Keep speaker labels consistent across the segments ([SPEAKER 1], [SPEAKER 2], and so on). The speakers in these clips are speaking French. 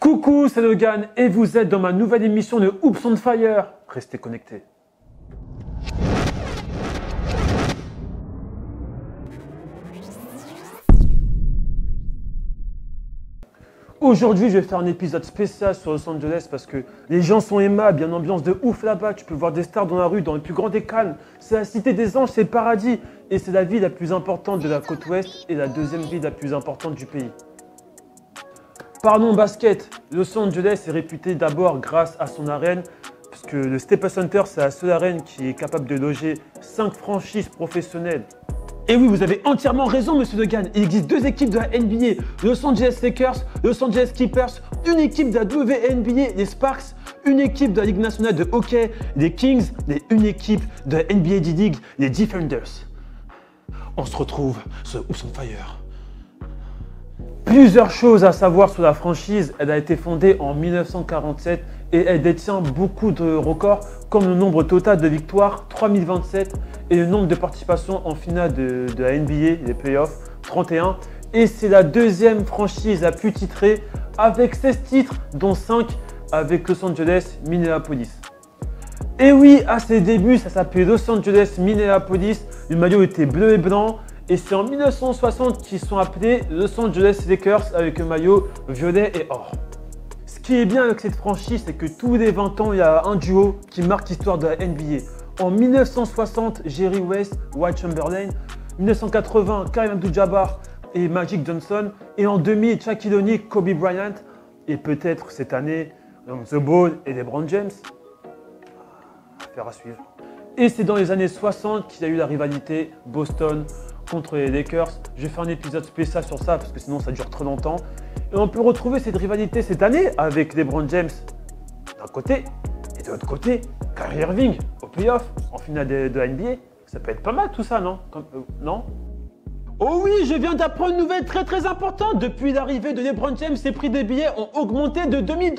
[SPEAKER 1] Coucou, c'est Logan et vous êtes dans ma nouvelle émission de Hoops on Fire. Restez connectés. Aujourd'hui, je vais faire un épisode spécial sur Los Angeles parce que les gens sont aimables, il y a une ambiance de ouf là-bas. Tu peux voir des stars dans la rue, dans le plus grand des Cannes. C'est la cité des anges, c'est le paradis. Et c'est la ville la plus importante de la côte ouest et la deuxième ville la plus importante du pays. Parlons basket. Los Angeles est réputé d'abord grâce à son arène, parce que le Staples Center, c'est la seule arène qui est capable de loger 5 franchises professionnelles. Et oui, vous avez entièrement raison, monsieur Logan. Il existe deux équipes de la NBA, Los Angeles Lakers, Los Angeles Clippers, une équipe de la WNBA, les Sparks, une équipe de la Ligue nationale de hockey, les Kings, et une équipe de la NBA D-League, les Defenders. On se retrouve sur Hoops on Fire. Plusieurs choses à savoir sur la franchise. Elle a été fondée en 1947 et elle détient beaucoup de records comme le nombre total de victoires, 3027, et le nombre de participations en finale de la NBA, les playoffs, 31. Et c'est la deuxième franchise la plus titrée avec 16 titres, dont 5 avec Los Angeles Minneapolis. Et oui, à ses débuts, ça s'appelait Los Angeles Minneapolis. Le maillot était bleu et blanc. Et c'est en 1960 qu'ils sont appelés Los Angeles Lakers avec un maillot violet et or. Ce qui est bien avec cette franchise, c'est que tous les 20 ans, il y a un duo qui marque l'histoire de la NBA. En 1960, Jerry West, Wilt Chamberlain. 1980, Kareem Abdul-Jabbar et Magic Johnson. Et en 2000, Shaquille O'Neal, Kobe Bryant. Et peut-être cette année, The Ball et LeBron James. Affaire à suivre. Et c'est dans les années 60 qu'il y a eu la rivalité Boston contre les Lakers. Je vais faire un épisode spécial sur ça parce que sinon ça dure trop longtemps. Et on peut retrouver cette rivalité cette année avec LeBron James d'un côté et de l'autre côté Kyrie Irving au playoff en finale de la NBA. Ça peut être pas mal tout ça, non? Non? Oh oui, je viens d'apprendre une nouvelle très importante. Depuis l'arrivée de LeBron James, les prix des billets ont augmenté de 2000 $.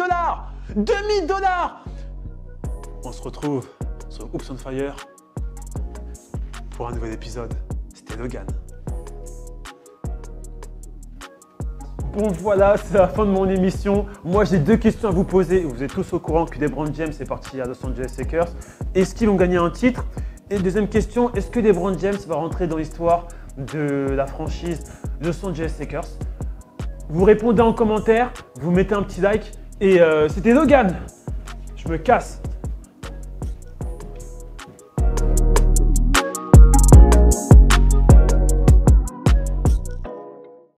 [SPEAKER 1] 2000 $! On se retrouve sur Hoops on Fire pour un nouvel épisode. C'était Logan. Bon voilà, c'est la fin de mon émission. Moi j'ai deux questions à vous poser. Vous êtes tous au courant que LeBron James est parti à Los Angeles Lakers. Est-ce qu'ils vont gagner un titre? Et deuxième question, est-ce que LeBron James va rentrer dans l'histoire de la franchise Los Angeles Lakers? Vous répondez en commentaire, vous mettez un petit like et c'était Logan. Je me casse.